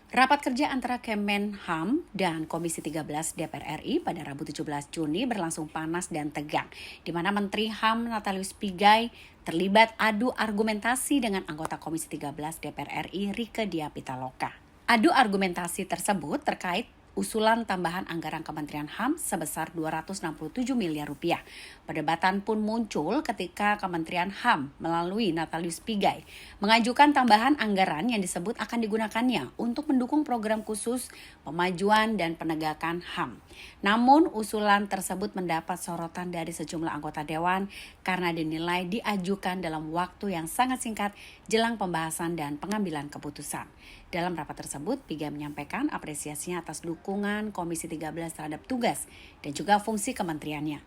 Rapat kerja antara Kemenham dan Komisi 13 DPR RI pada Rabu 17 Juni berlangsung panas dan tegang, di mana Menteri HAM Natalius Pigai terlibat adu argumentasi dengan anggota Komisi 13 DPR RI Rieke Diah Pitaloka. Adu argumentasi tersebut terkait usulan tambahan anggaran Kementerian HAM sebesar 267 miliar rupiah. Perdebatan pun muncul ketika Kementerian HAM melalui Natalius Pigai mengajukan tambahan anggaran yang disebut akan digunakannya untuk mendukung program khusus pemajuan dan penegakan HAM. Namun usulan tersebut mendapat sorotan dari sejumlah anggota dewan karena dinilai diajukan dalam waktu yang sangat singkat jelang pembahasan dan pengambilan keputusan. Dalam rapat tersebut, Pigai menyampaikan apresiasinya atas dukungan Komisi 13 terhadap tugas dan juga fungsi kementeriannya.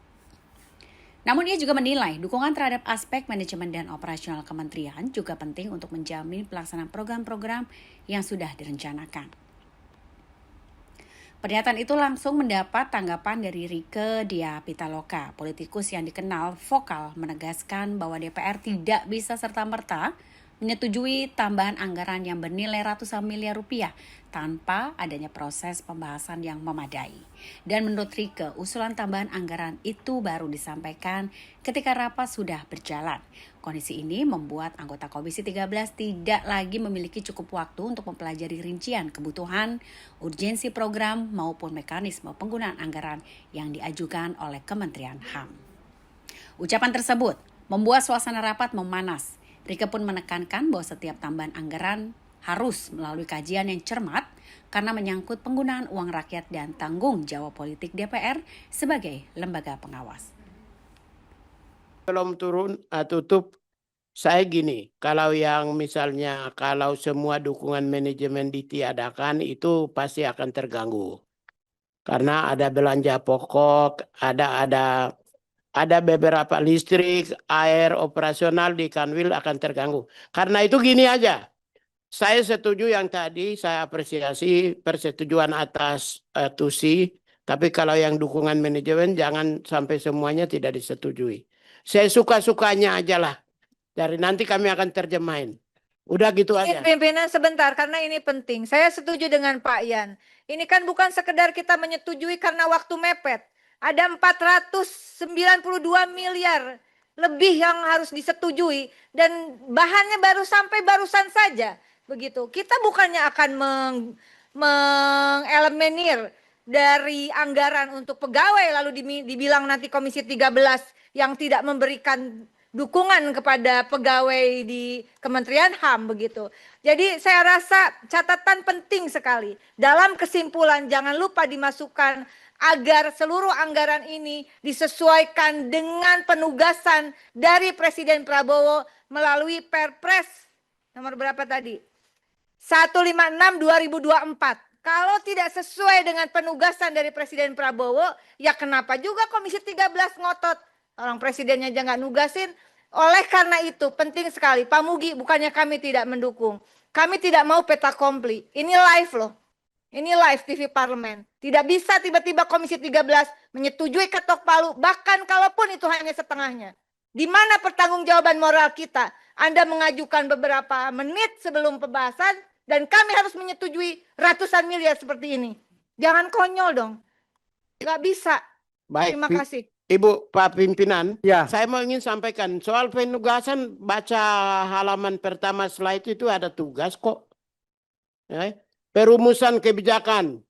Namun ia juga menilai dukungan terhadap aspek manajemen dan operasional kementerian juga penting untuk menjamin pelaksanaan program-program yang sudah direncanakan. Pernyataan itu langsung mendapat tanggapan dari Rieke Diah Pitaloka, politikus yang dikenal vokal menegaskan bahwa DPR tidak bisa serta-merta menyetujui tambahan anggaran yang bernilai ratusan miliar rupiah tanpa adanya proses pembahasan yang memadai. Dan menurut Rieke, usulan tambahan anggaran itu baru disampaikan ketika rapat sudah berjalan. Kondisi ini membuat anggota Komisi 13 tidak lagi memiliki cukup waktu untuk mempelajari rincian kebutuhan, urgensi program maupun mekanisme penggunaan anggaran yang diajukan oleh Kementerian HAM. Ucapan tersebut membuat suasana rapat memanas. Rieke pun menekankan bahwa setiap tambahan anggaran harus melalui kajian yang cermat karena menyangkut penggunaan uang rakyat dan tanggung jawab politik DPR sebagai lembaga pengawas. Belum tutup, saya gini, kalau yang misalnya kalau semua dukungan manajemen ditiadakan itu pasti akan terganggu. Karena ada belanja pokok, ada beberapa listrik, air operasional di Kanwil akan terganggu. Karena itu gini aja, saya setuju yang tadi, saya apresiasi persetujuan atas TUSI, tapi kalau yang dukungan manajemen jangan sampai semuanya tidak disetujui. Saya suka-sukanya aja lah, dari nanti kami akan terjemahin. Udah gitu aja. Pimpinan sebentar, karena ini penting. Saya setuju dengan Pak Yan. Ini kan bukan sekedar kita menyetujui karena waktu mepet. Ada 492 miliar lebih yang harus disetujui. Dan bahannya baru sampai barusan saja. Begitu. Kita bukannya akan mengeliminir dari anggaran untuk pegawai lalu dibilang nanti Komisi 13 yang tidak memberikan dukungan kepada pegawai di Kementerian HAM begitu. Jadi saya rasa catatan penting sekali. Dalam kesimpulan jangan lupa dimasukkan agar seluruh anggaran ini disesuaikan dengan penugasan dari Presiden Prabowo melalui Perpres nomor berapa tadi? 156/2024. Kalau tidak sesuai dengan penugasan dari Presiden Prabowo, ya kenapa juga Komisi 13 ngotot? Orang presidennya aja nggak nugasin. Oleh karena itu penting sekali. Pak Mugi, bukannya kami tidak mendukung. Kami tidak mau peta kompli. Ini live loh. Ini live TV Parlemen. Tidak bisa tiba-tiba Komisi 13 menyetujui ketok palu. Bahkan kalaupun itu hanya setengahnya. Di mana pertanggungjawaban moral kita? Anda mengajukan beberapa menit sebelum pembahasan. Dan kami harus menyetujui ratusan miliar seperti ini. Jangan konyol dong. Nggak bisa. Baik, Terima kasih. Ibu Pak Pimpinan, Ya. saya mau ingin sampaikan soal penugasan, baca halaman pertama slide itu ada tugas kok. Ya. Perumusan kebijakan,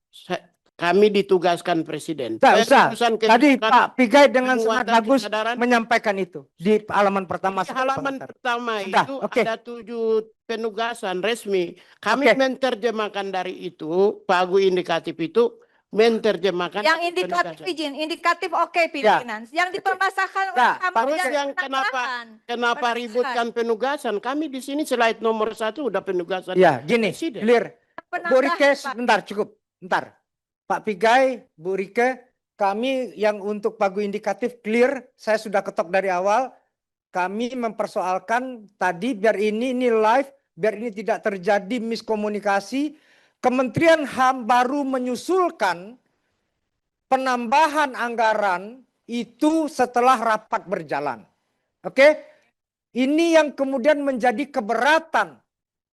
kami ditugaskan Presiden. Tidak usah. Perumusan Tadi kebijakan, Pak Pigai dengan sangat penguatan bagus kesadaran. menyampaikan itu di halaman pertama. Di halaman pertama Sudah, itu oke. ada 7 penugasan resmi. Kami menerjemahkan dari itu, pagu indikatif itu menerjemahkan Yang indikatif penugasan. izin, indikatif oke pimpinan. Yang dipermasalahkan Nah, kami Terus tidak yang penataan. kenapa ributkan penugasan? Kami di sini slide nomor 1 udah penugasan. Ya, gini, Presiden. clear. Bu Penambahan, Rike, Pak. sebentar, cukup. Bentar. Pak Pigai, Bu Rike, kami yang untuk pagu indikatif clear, saya sudah ketok dari awal. Kami mempersoalkan tadi biar ini live, biar ini tidak terjadi miskomunikasi. Kementerian HAM baru menyusulkan penambahan anggaran itu setelah rapat berjalan. Oke? Ini yang kemudian menjadi keberatan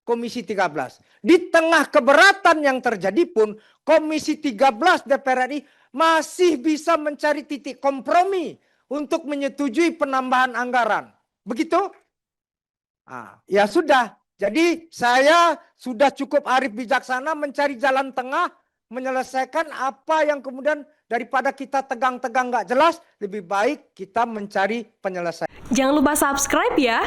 Komisi 13. Di tengah keberatan yang terjadi pun Komisi 13 DPR RI masih bisa mencari titik kompromi untuk menyetujui penambahan anggaran. Begitu? Ya sudah. Jadi saya sudah cukup arif bijaksana mencari jalan tengah, menyelesaikan apa yang kemudian daripada kita tegang-tegang nggak jelas, lebih baik kita mencari penyelesaian. Jangan lupa subscribe ya.